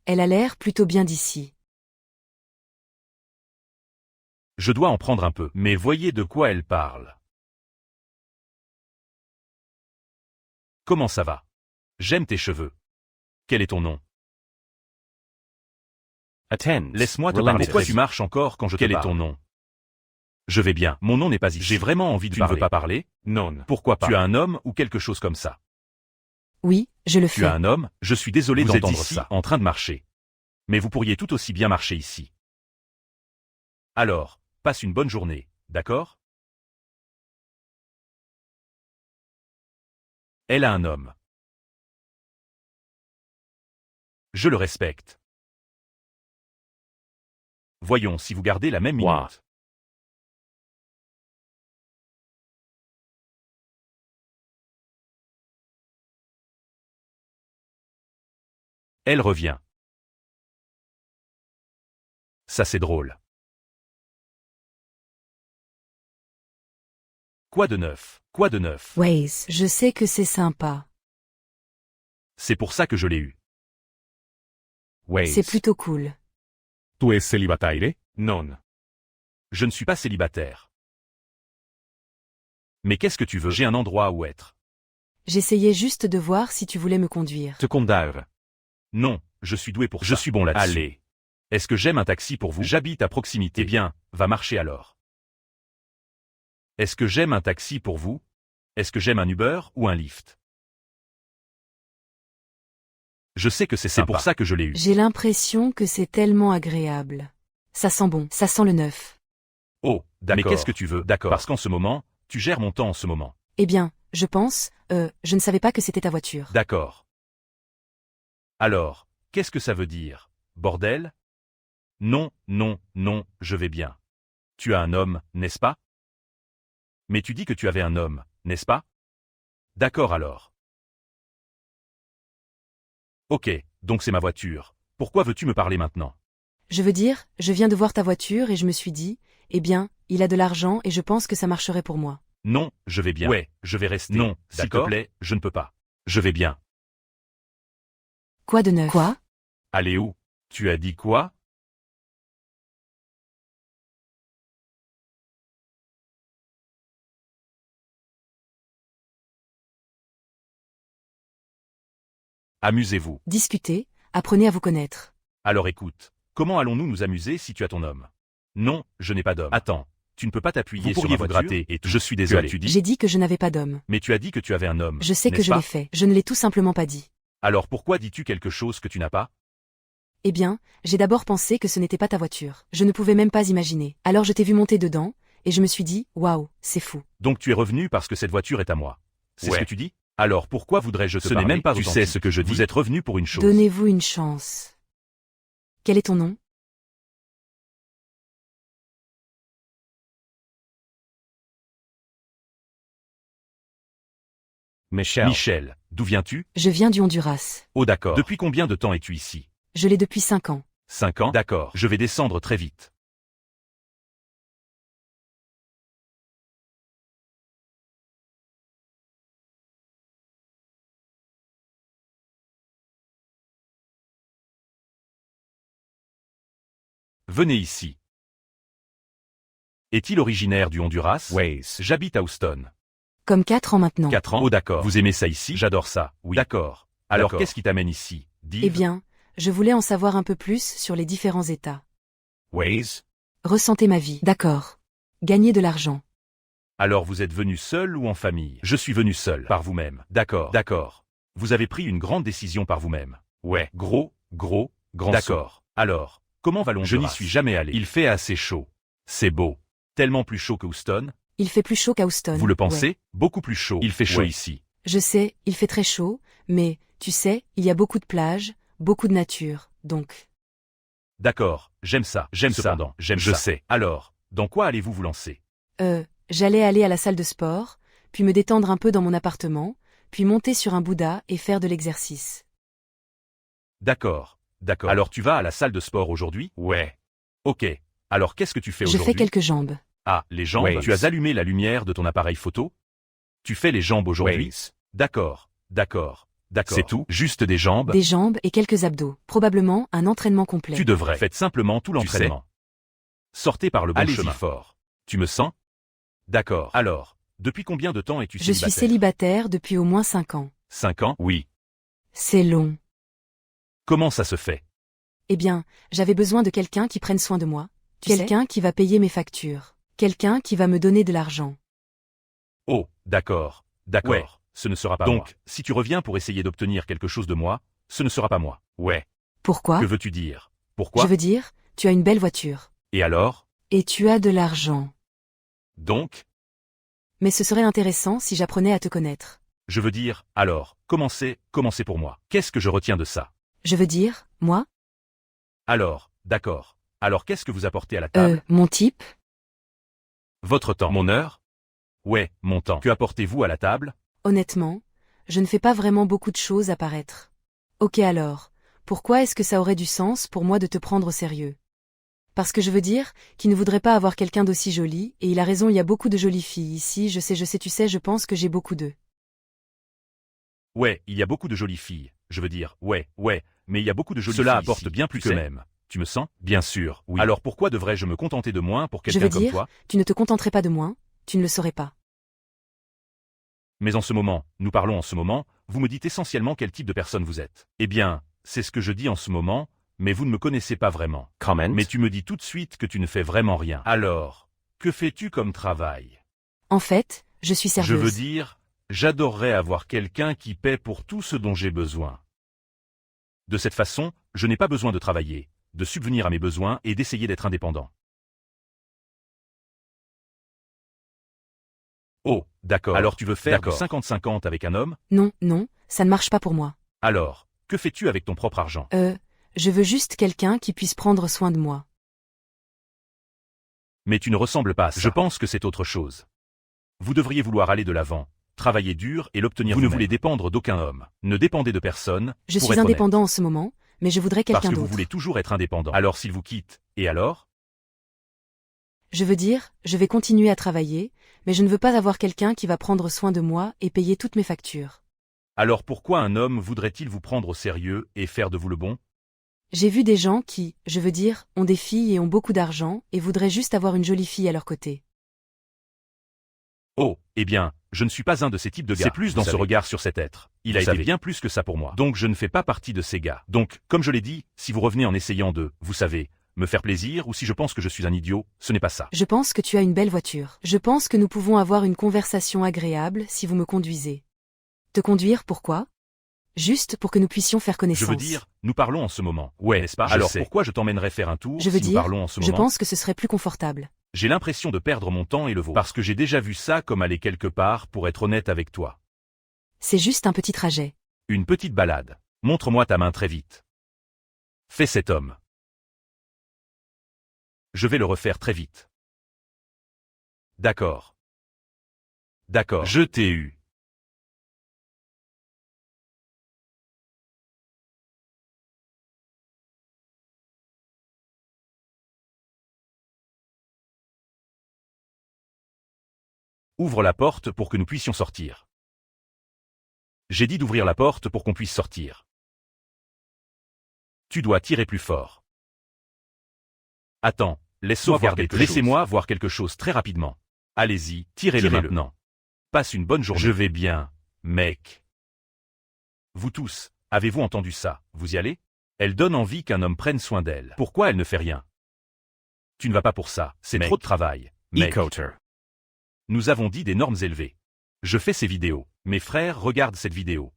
Elle a l'air plutôt bien d'ici. Je dois en prendre un peu, mais voyez de quoi elle parle. Comment ça va? J'aime tes cheveux. Quel est ton nom? Attends. Laisse-moi te parler. Pourquoi tu marches encore quand je te parle? Quel est ton nom? Je vais bien. Mon nom n'est pas ici. J'ai vraiment envie de parler. Tu ne veux pas parler? Non. Pourquoi pas? Tu as un homme ou quelque chose comme ça? Oui, je le fais. Tu as un homme? Je suis désolé d'entendre ça. En train de marcher. Mais vous pourriez tout aussi bien marcher ici. Alors, passe une bonne journée, d'accord? Elle a un homme. Je le respecte. Voyons si vous gardez la même minute. Elle revient. Ça c'est drôle. Quoi de neuf? Quoi de neuf? Waze, je sais que c'est sympa. C'est pour ça que je l'ai eu. C'est plutôt cool. Tu es célibataire? Non. Je ne suis pas célibataire. Mais qu'est-ce que tu veux? J'ai un endroit où être. J'essayais juste de voir si tu voulais me conduire. Te conduire. Non, je suis doué pour ça. Je suis bon là-dessus. Allez. Est-ce que j'aime un taxi pour vous? J'habite à proximité. Eh bien, va marcher alors. Est-ce que j'aime un taxi pour vous? Est-ce que j'aime un Uber ou un Lyft? Je sais que c'est pour ça que je l'ai eu. J'ai l'impression que c'est tellement agréable. Ça sent bon, ça sent le neuf. Oh, d'accord. Mais qu'est-ce que tu veux? D'accord. Parce qu'en ce moment, tu gères mon temps en ce moment. Eh bien, je pense, je ne savais pas que c'était ta voiture. D'accord. Alors, qu'est-ce que ça veut dire? Bordel? Non, non, non, je vais bien. Tu as un homme, n'est-ce pas? Mais tu dis que tu avais un homme, n'est-ce pas? D'accord alors. Ok, donc c'est ma voiture. Pourquoi veux-tu me parler maintenant? Je veux dire, je viens de voir ta voiture et je me suis dit, eh bien, il a de l'argent et je pense que ça marcherait pour moi. Non, je vais bien. Ouais, je vais rester. Non, s'il te plaît, je ne peux pas. Je vais bien. Quoi de neuf? Quoi? Allez où? Tu as dit quoi? Amusez-vous. Discutez, apprenez à vous connaître. Alors écoute, comment allons-nous nous amuser si tu as ton homme? Non, je n'ai pas d'homme. Attends, tu ne peux pas t'appuyer sur ma voiture gratter et tout. Je suis désolé. Tu as dit? J'ai dit que je n'avais pas d'homme. Mais tu as dit que tu avais un homme. Je sais que je l'ai fait, je ne l'ai tout simplement pas dit. Alors pourquoi dis-tu quelque chose que tu n'as pas? Eh bien, j'ai d'abord pensé que ce n'était pas ta voiture. Je ne pouvais même pas imaginer. Alors je t'ai vu monter dedans, et je me suis dit, waouh, c'est fou. Donc tu es revenu parce que cette voiture est à moi. C'est ce que tu dis? Alors pourquoi voudrais-je te parler? Ce n'est même pas authentique. Tu sais ce que je dis. Vous êtes revenu pour une chose. Donnez-vous une chance. Quel est ton nom? Michel. Michel, d'où viens-tu? Je viens du Honduras. Oh d'accord. Depuis combien de temps es-tu ici? Je l'ai depuis 5 ans. 5 ans? D'accord. Je vais descendre très vite. Venez ici. Est-il originaire du Honduras? Waze. J'habite à Houston. Comme 4 ans maintenant. 4 ans? Oh d'accord. Vous aimez ça ici? J'adore ça. Oui. D'accord. Alors qu'est-ce qui t'amène ici? Dis. Eh bien, je voulais en savoir un peu plus sur les différents états. Waze. Ressentez ma vie. D'accord. Gagner de l'argent. Alors vous êtes venu seul ou en famille? Je suis venu seul. Par vous-même. D'accord. D'accord. Vous avez pris une grande décision par vous-même. Ouais. Grand D'accord. Alors, comment va l'Honduras? Je n'y suis jamais allé. Il fait assez chaud. C'est beau. Tellement plus chaud que Houston? Il fait plus chaud qu'à Houston. Vous le pensez? Ouais. Beaucoup plus chaud. Il fait chaud ici. Je sais, il fait très chaud, mais, tu sais, il y a beaucoup de plages, beaucoup de nature, donc. D'accord, j'aime ça. J'aime ça. Je sais. Alors, dans quoi allez-vous vous lancer? J'allais aller à la salle de sport, puis me détendre un peu dans mon appartement, puis monter sur un Bouddha et faire de l'exercice. D'accord. Alors tu vas à la salle de sport aujourd'hui? Ouais. Ok. Alors qu'est-ce que tu fais aujourd'hui? Je fais quelques jambes. Ah, les jambes? Waze. Tu as allumé la lumière de ton appareil photo? Tu fais les jambes aujourd'hui? Waze. D'accord. d'accord. C'est tout? Juste des jambes? Des jambes et quelques abdos. Probablement un entraînement complet. Tu devrais. Faites simplement tout l'entraînement. Sortez par le bon chemin. Fort. Tu me sens? D'accord. Alors, depuis combien de temps es-tu Je célibataire? suis célibataire depuis au moins 5 ans. 5 ans? Oui. C'est long. Comment ça se fait? Eh bien, j'avais besoin de quelqu'un qui prenne soin de moi. Quelqu'un qui va payer mes factures. Quelqu'un qui va me donner de l'argent. Oh, d'accord. D'accord. Ouais, ce ne sera pas donc, moi. Si tu reviens pour essayer d'obtenir quelque chose de moi, ce ne sera pas moi. Ouais. Pourquoi? Que veux-tu dire? Pourquoi? Je veux dire, tu as une belle voiture. Et alors? Et tu as de l'argent. Donc? Mais ce serait intéressant si j'apprenais à te connaître. Je veux dire, alors, commencez pour moi. Qu'est-ce que je retiens de ça? Je veux dire, moi? Alors, d'accord. Alors qu'est-ce que vous apportez à la table? Mon type? Votre temps. Mon heure? Ouais, mon temps. Que apportez-vous à la table? Honnêtement, je ne fais pas vraiment beaucoup de choses à paraître. Ok alors, pourquoi est-ce que ça aurait du sens pour moi de te prendre au sérieux? Parce que je veux dire, qu'il ne voudrait pas avoir quelqu'un d'aussi joli, et il a raison, il y a beaucoup de jolies filles ici, je sais, tu sais, je pense que j'ai beaucoup d'eux. Ouais, il y a beaucoup de jolies filles. Je veux dire, ouais, mais il y a beaucoup de jolies Cela filles apporte ici, bien tu plus sais. que Même. Tu me sens? Bien sûr, oui. Alors pourquoi devrais-je me contenter de moins pour Je quelqu'un veux comme dire, toi? tu ne te contenterais pas de moins, tu ne le saurais pas. Mais en ce moment, nous parlons en ce moment, vous me dites essentiellement quel type de personne vous êtes. Eh bien, c'est ce que je dis en ce moment, mais vous ne me connaissez pas vraiment. Comment? Mais tu me dis tout de suite que tu ne fais vraiment rien. Alors, que fais-tu comme travail? En fait, je suis serveuse. Je veux dire, j'adorerais avoir quelqu'un qui paie pour tout ce dont j'ai besoin. De cette façon, je n'ai pas besoin de travailler, de subvenir à mes besoins et d'essayer d'être indépendant. Oh, d'accord. Alors tu veux faire du 50-50 avec un homme? Non, ça ne marche pas pour moi. Alors, que fais-tu avec ton propre argent? Je veux juste quelqu'un qui puisse prendre soin de moi. Mais tu ne ressembles pas à ça. Je pense que c'est autre chose. Vous devriez vouloir aller de l'avant, travailler dur et l'obtenir. Vous ne voulez dépendre d'aucun homme. Ne dépendez de personne. Je pour suis être indépendant honnête. en ce moment, mais je voudrais quelqu'un Parce que d'autre. vous voulez toujours être indépendant. Alors s'il vous quitte, et alors? Je veux dire, je vais continuer à travailler, mais je ne veux pas avoir quelqu'un qui va prendre soin de moi et payer toutes mes factures. Alors pourquoi un homme voudrait-il vous prendre au sérieux et faire de vous le bon? J'ai vu des gens qui, je veux dire, ont des filles et ont beaucoup d'argent et voudraient juste avoir une jolie fille à leur côté. Oh, eh bien, je ne suis pas un de ces types de gars. C'est plus dans ce regard sur cet être. Il a été bien plus que ça pour moi. Donc je ne fais pas partie de ces gars. Donc, comme je l'ai dit, si vous revenez en essayant de, vous savez, me faire plaisir ou si je pense que je suis un idiot, ce n'est pas ça. Je pense que tu as une belle voiture. Je pense que nous pouvons avoir une conversation agréable si vous me conduisez. Te conduire, pourquoi? Juste pour que nous puissions faire connaissance. Je veux dire, nous parlons en ce moment. Ouais, n'est-ce pas? Alors pourquoi je t'emmènerais faire un tour Je veux si nous dire, parlons en ce je moment? pense que ce serait plus confortable. J'ai l'impression de perdre mon temps et le vôtre. Parce que j'ai déjà vu ça comme aller quelque part pour être honnête avec toi. C'est juste un petit trajet. Une petite balade. Montre-moi ta main très vite. Fais cet homme. Je vais le refaire très vite. D'accord. D'accord. Je t'ai eu. Ouvre la porte pour que nous puissions sortir. J'ai dit d'ouvrir la porte pour qu'on puisse sortir. Tu dois tirer plus fort. Attends, laissez-moi voir quelque chose très rapidement. Allez-y, tirez-le maintenant. Passe une bonne journée. Je vais bien, mec. Vous tous, avez-vous entendu ça? Vous y allez? Elle donne envie qu'un homme prenne soin d'elle. Pourquoi elle ne fait rien? Tu ne vas pas pour ça, c'est trop de travail, mec. E-Coater. Nous avons dit des normes élevées. Je fais ces vidéos. Mes frères regardent cette vidéo.